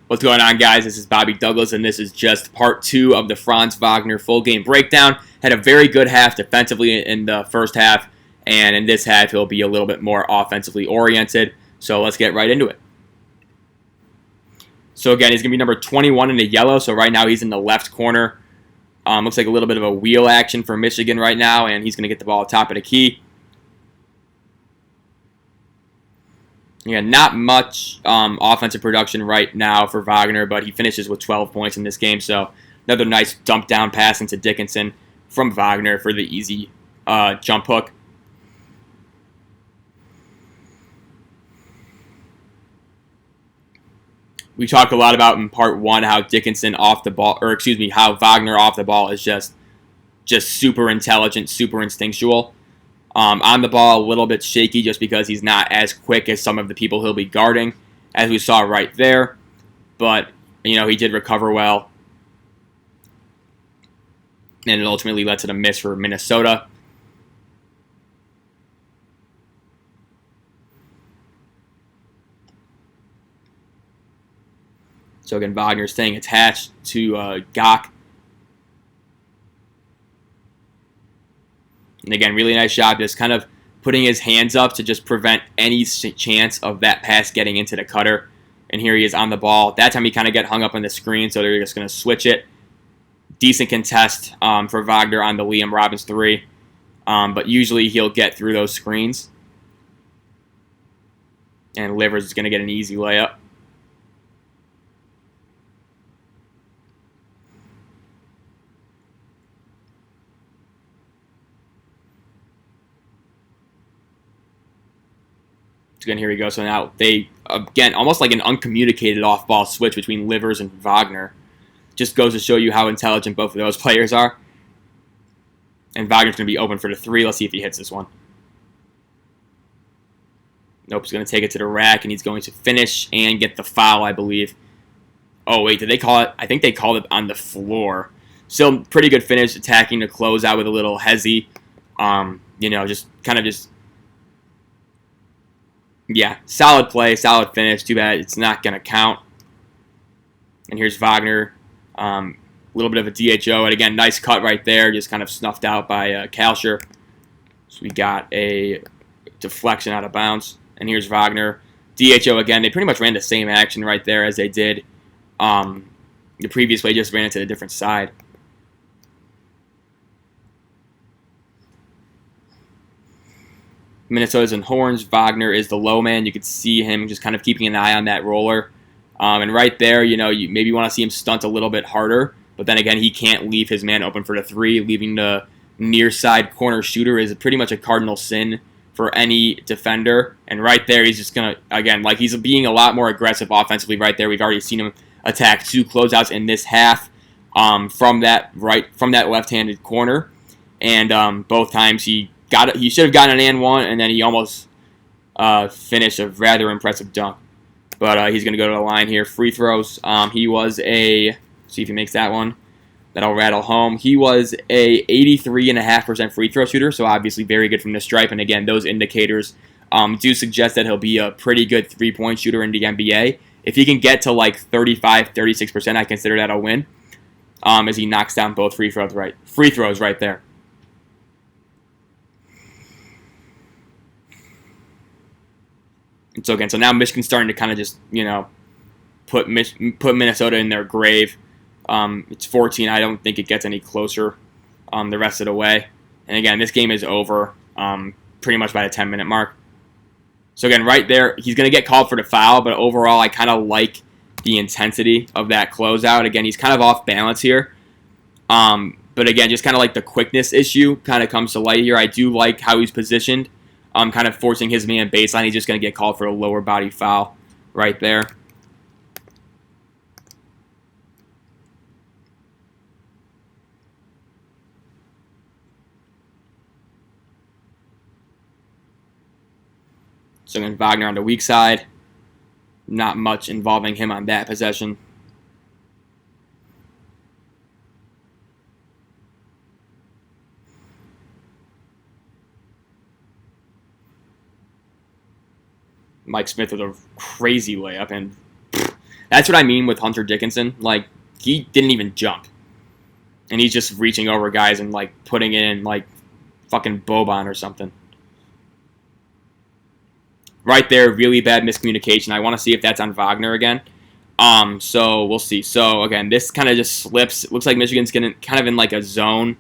What's going on, guys? This is Bobby Douglas, and this is just part 2 of the Franz Wagner full game breakdown. Had a very good half defensively in the first half, and in this half, he'll be a little bit more offensively oriented. So let's get right into it. So again, he's going to be number 21 in the yellow, so right now he's in the left corner. Looks like a little bit of a wheel action for Michigan right now, and he's going to get the ball top of the key. Yeah, not much offensive production right now for Wagner, but he finishes with 12 points in this game. So another nice dump down pass into Dickinson from Wagner for the easy jump hook. We talked a lot about in part 1 how Dickinson off the ball, or excuse me, how Wagner off the ball is just super intelligent, super instinctual. On the ball, a little bit shaky just because he's not as quick as some of the people he'll be guarding, as we saw right there. But, you know, he did recover well. And it ultimately led to the miss for Minnesota. So again, Wagner staying attached to Gok. And again, really nice job just kind of putting his hands up to just prevent any chance of that pass getting into the cutter. And here he is on the ball. That time he kind of got hung up on the screen, so they're just going to switch it. Decent contest for Wagner on the Liam Robbins 3. But usually he'll get through those screens. And Livers is going to get an easy layup. Again, here we go. So now they, again, almost like an uncommunicated off-ball switch between Livers and Wagner. Just goes to show you how intelligent both of those players are. And Wagner's going to be open for the 3. Let's see if he hits this one. Nope, he's going to take it to the rack, and he's going to finish and get the foul, I believe. Oh, wait, did they call it? I think they called it on the floor. Still pretty good finish, attacking to close out with a little hezzy. You know, just kind of just... Yeah, solid play, solid finish. Too bad it's not going to count. And here's Wagner. A little bit of a DHO. And again, nice cut right there. Just kind of snuffed out by Kalsher. So we got a deflection out of bounds. And here's Wagner. DHO again. They pretty much ran the same action right there as they did the previous way. Just ran it to a different side. Minnesota's in horns. Wagner is the low man. You could see him just kind of keeping an eye on that roller. And right there, you know, you maybe want to see him stunt a little bit harder. But then again, he can't leave his man open for the 3. Leaving the near side corner shooter is pretty much a cardinal sin for any defender. And right there, he's just going to, again, like he's being a lot more aggressive offensively right there. We've already seen him attack 2 closeouts in this half from that left-handed corner. And both times he should have gotten an and one, and then he almost finished a rather impressive dunk. But he's going to go to the line here. Free throws. He was see if he makes that one. That'll rattle home. He was a 83.5% free throw shooter, so obviously very good from the stripe. And again, those indicators do suggest that he'll be a pretty good three-point shooter in the NBA. If he can get to like 35, 36%, I consider that a win, as he knocks down both free throws right there. And so again, now Michigan's starting to kind of just, you know, put Minnesota in their grave. It's 14. I don't think it gets any closer the rest of the way. And again, this game is over pretty much by the 10-minute mark. So again, right there, he's going to get called for the foul, but overall, I kind of like the intensity of that closeout. Again, he's kind of off balance here. But again, just kind of like the quickness issue kind of comes to light here. I do like how he's positioned. Kind of forcing his man baseline. He's just going to get called for a lower body foul right there. So again, Wagner on the weak side. Not much involving him on that possession. Mike Smith with a crazy layup, and That's what I mean with Hunter Dickinson. Like, he didn't even jump. And he's just reaching over guys and, like, putting it in, like, fucking Boban or something. Right there, really bad miscommunication. I want to see if that's on Wagner again. So we'll see. So, again, this kind of just slips. It looks like Michigan's getting kind of in, like, a zone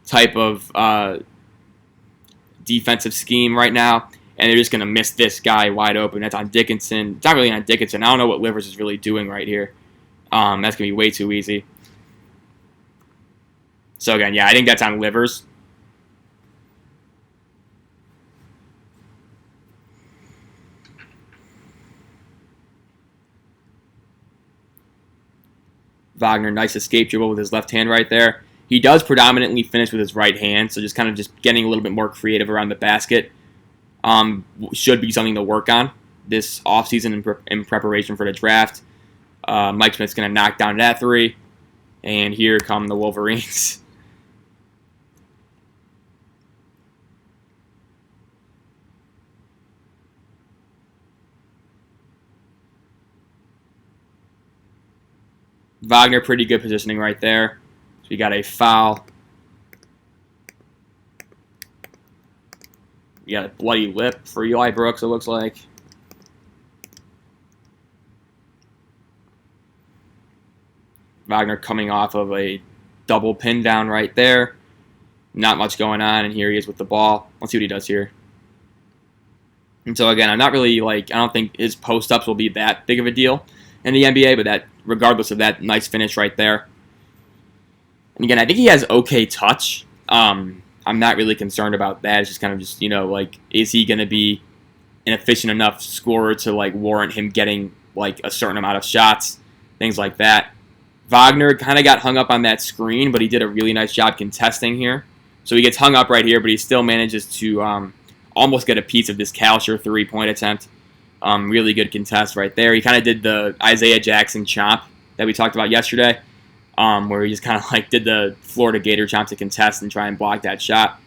type of defensive scheme right now. And they're just going to miss this guy wide open. That's on Dickinson. It's not really on Dickinson. I don't know what Livers is really doing right here. That's going to be way too easy. So, again, yeah, I think that's on Livers. Wagner, nice escape dribble with his left hand right there. He does predominantly finish with his right hand, so just kind of just getting a little bit more creative around the basket should be something to work on this offseason in preparation for the draft. Mike Smith's going to knock down that three, and here come the Wolverines. Wagner, pretty good positioning right there. So we got a foul. You got a bloody lip for Eli Brooks, it looks like. Wagner coming off of a double pin down right there. Not much going on, and here he is with the ball. Let's see what he does here. And so, again, I'm not really, like, I don't think his post-ups will be that big of a deal in the NBA, but that, regardless of that, nice finish right there. And again, I think he has okay touch. I'm not really concerned about that. It's just kind of just, you know, like, is he going to be an efficient enough scorer to, like, warrant him getting, like, a certain amount of shots, things like that. Wagner kind of got hung up on that screen, but he did a really nice job contesting here. So he gets hung up right here, but he still manages to almost get a piece of this Kalsher three-point attempt. Really good contest right there. He kind of did the Isaiah Jackson chomp that we talked about yesterday, where he just kind of like did the Florida Gator chomp to contest and try and block that shot.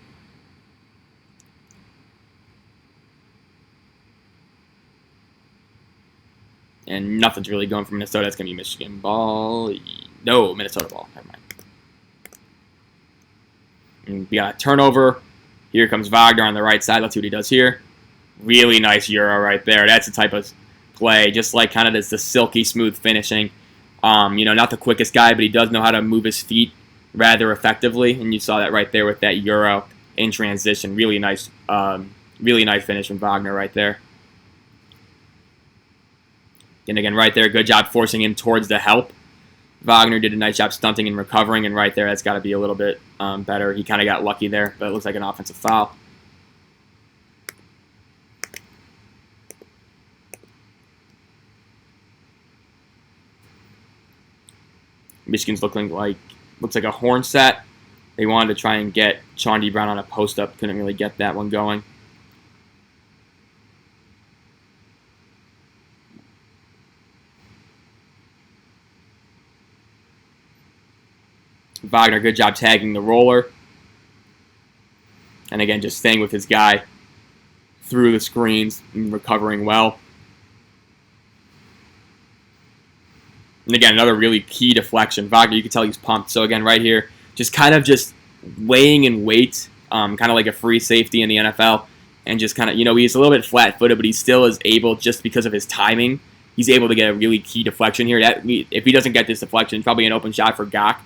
And nothing's really going for Minnesota. That's going to be Michigan ball. No, Minnesota ball. Never mind. And we got a turnover. Here comes Wagner on the right side. Let's see what he does here. Really nice Euro right there. That's the type of play. Just like kind of this the silky smooth finishing. You know, not the quickest guy, but he does know how to move his feet rather effectively. And you saw that right there with that Euro in transition. Really nice finish from Wagner right there. And again, right there, good job forcing him towards the help. Wagner did a nice job stunting and recovering, and right there, that's got to be a little bit better. He kind of got lucky there, but it looks like an offensive foul. Michigan's looks like a horn set. They wanted to try and get Chauncey Brown on a post-up. Couldn't really get that one going. Wagner, good job tagging the roller. And again, just staying with his guy through the screens and recovering well. And again, another really key deflection. Wagner, you can tell he's pumped. So again, right here, just kind of just laying in wait, kind of like a free safety in the NFL. And just kind of, you know, he's a little bit flat-footed, but he still is able, just because of his timing, he's able to get a really key deflection here. If he doesn't get this deflection, it's probably an open shot for Gok.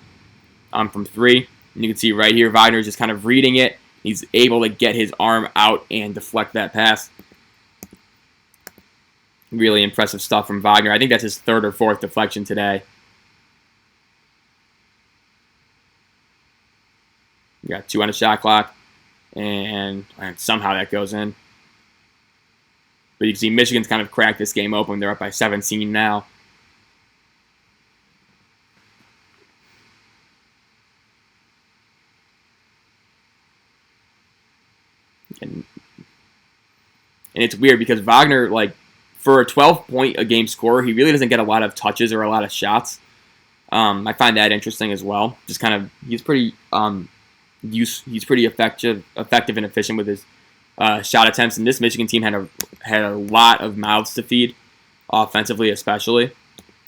From three. And you can see right here, Wagner's just kind of reading it. He's able to get his arm out and deflect that pass. Really impressive stuff from Wagner. I think that's his third or fourth deflection today. We got 2 on the shot clock. And somehow that goes in. But you can see Michigan's kind of cracked this game open. They're up by 17 now. And it's weird because Wagner, like, for a 12-point-a-game scorer, he really doesn't get a lot of touches or a lot of shots. I find that interesting as well. Just kind of, he's pretty effective and efficient with his shot attempts. And this Michigan team had a lot of mouths to feed, offensively especially.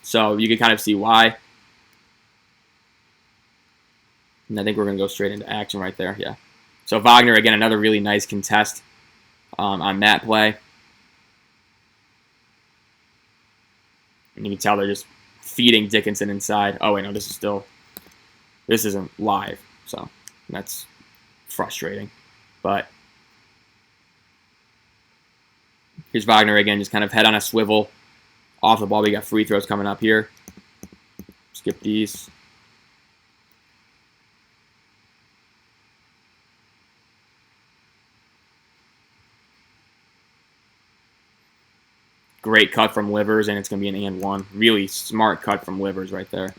So you can kind of see why. And I think we're going to go straight into action right there. Yeah. So Wagner, again, another really nice contest on that play. And you can tell they're just feeding Dickinson inside. Oh, wait, no, this isn't live. So that's frustrating. But here's Wagner again, just kind of head on a swivel. Off the ball, we got free throws coming up here. Skip these. Great cut from Livers, and it's going to be an and one. Really smart cut from Livers right there.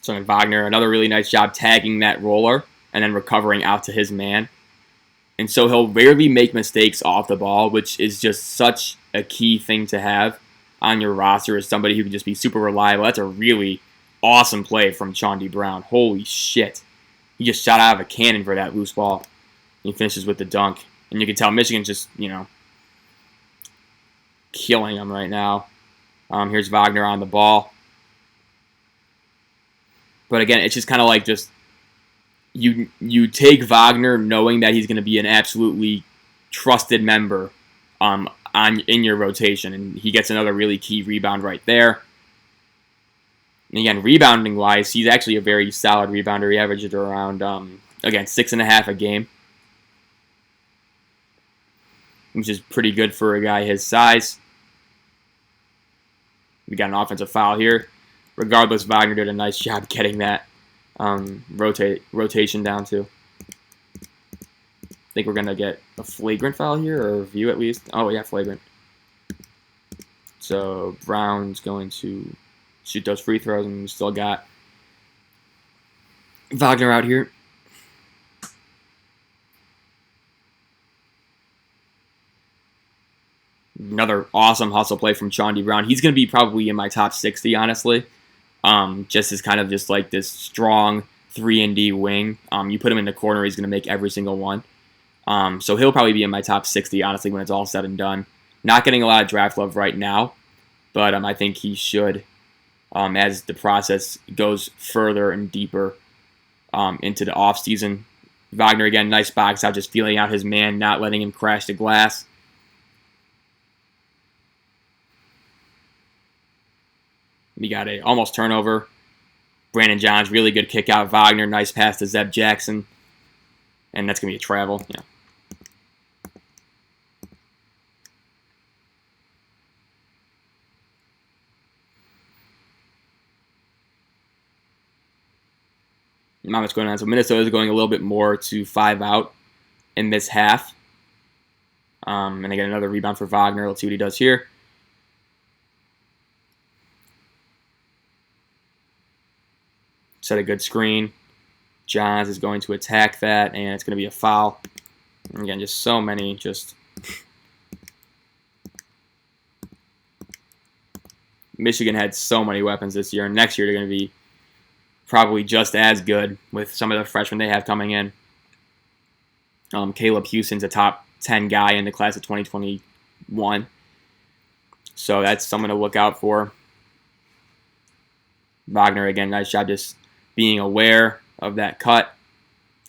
So in Wagner, another really nice job tagging that roller and then recovering out to his man. And so he'll rarely make mistakes off the ball, which is just such a key thing to have on your roster as somebody who can just be super reliable. That's a really awesome play from Chaundee Brown. Holy shit. He just shot out of a cannon for that loose ball. He finishes with the dunk. And you can tell Michigan's just, killing him right now. Here's Wagner on the ball. But again, it's just kind of like you take Wagner knowing that he's going to be an absolutely trusted member in your rotation, and he gets another really key rebound right there. And again, rebounding wise, he's actually a very solid rebounder. He averaged around 6.5 a game, which is pretty good for a guy his size. We got an offensive foul here. Regardless, Wagner did a nice job getting that rotation down too. I think we're going to get a flagrant foul here, or a review at least. Oh, yeah, flagrant. So Brown's going to shoot those free throws, and we still got Wagner out here. Another awesome hustle play from Chaundee Brown. He's going to be probably in my top 60, honestly. Just as kind of just like this strong 3-and-D wing. You put him in the corner, he's going to make every single one. So he'll probably be in my top 60, honestly, when it's all said and done. Not getting a lot of draft love right now, but I think he should as the process goes further and deeper into the offseason. Wagner, again, nice box out, just feeling out his man, not letting him crash the glass. We got a almost turnover. Brandon Johns, really good kick out. Wagner, nice pass to Zeb Jackson. And that's going to be a travel. Yeah. Not much going on. So Minnesota is going a little bit more to 5 out in this half. And they get another rebound for Wagner. Let's see what he does here. Set a good screen. Johns is going to attack that, and it's going to be a foul. And again, just so many, Michigan had so many weapons this year, and next year they're going to be probably just as good with some of the freshmen they have coming in. Caleb Houston's a top 10 guy in the class of 2021. So that's someone to look out for. Wagner, again, nice job just being aware of that cut.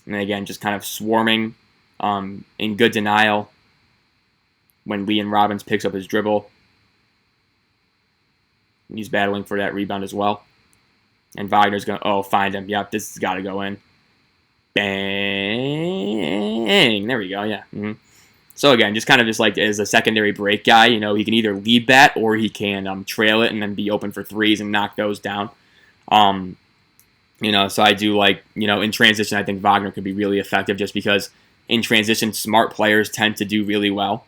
And then again, just kind of swarming in good denial when Leon Robbins picks up his dribble. And he's battling for that rebound as well. And Wagner's going to, find him. Yep, this has got to go in. Bang! There we go, yeah. So again, just kind of like as a secondary break guy, he can either lead that or he can trail it and then be open for threes and knock those down. So I do like, in transition, I think Wagner could be really effective just because in transition, smart players tend to do really well.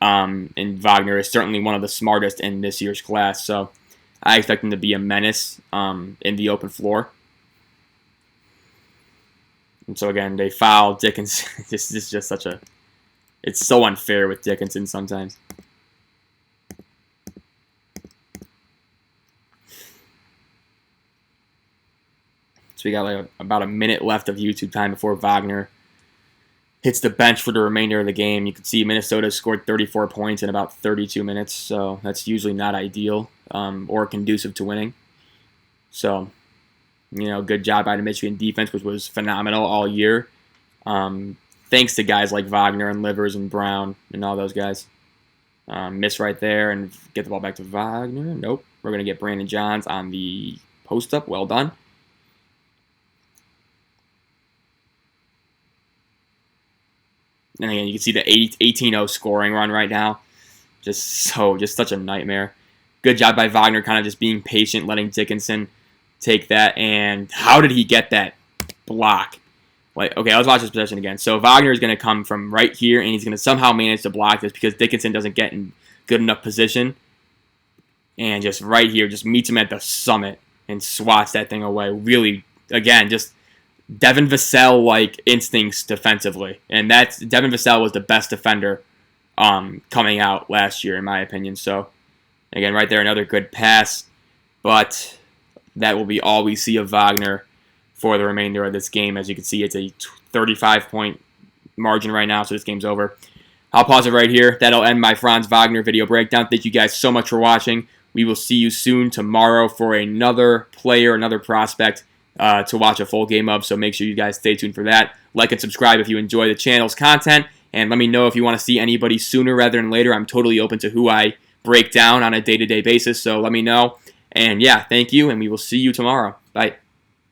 And Wagner is certainly one of the smartest in this year's class. So I expect him to be a menace in the open floor. And so again, they foul Dickinson. This is just it's so unfair with Dickinson sometimes. So we got like about a minute left of YouTube time before Wagner hits the bench for the remainder of the game. You can see Minnesota scored 34 points in about 32 minutes, so that's usually not ideal or conducive to winning. So, good job by the Michigan defense, which was phenomenal all year. Thanks to guys like Wagner and Livers and Brown and all those guys. Miss right there and get the ball back to Wagner. Nope. We're going to get Brandon Johns on the post-up. Well done. And again, you can see the 18-0 scoring run right now. Just such a nightmare. Good job by Wagner, kind of just being patient, letting Dickinson take that. And how did he get that block? Okay, let's watch this possession again. So Wagner is going to come from right here, and he's going to somehow manage to block this because Dickinson doesn't get in good enough position. And just right here, just meets him at the summit and swats that thing away. Really, again, just Devin Vassell-like instincts defensively. And Devin Vassell was the best defender coming out last year, in my opinion. So, again, right there, another good pass. But that will be all we see of Wagner for the remainder of this game. As you can see, it's a 35-point margin right now, so this game's over. I'll pause it right here. That'll end my Franz Wagner video breakdown. Thank you guys so much for watching. We will see you soon tomorrow for another player, another prospect to watch a full game of, so make sure you guys stay tuned for that. Like and subscribe if you enjoy the channel's content, and let me know if you want to see anybody sooner rather than later. I'm totally open to who I break down on a day-to-day basis, so let me know. And yeah, thank you, and we will see you tomorrow. Bye.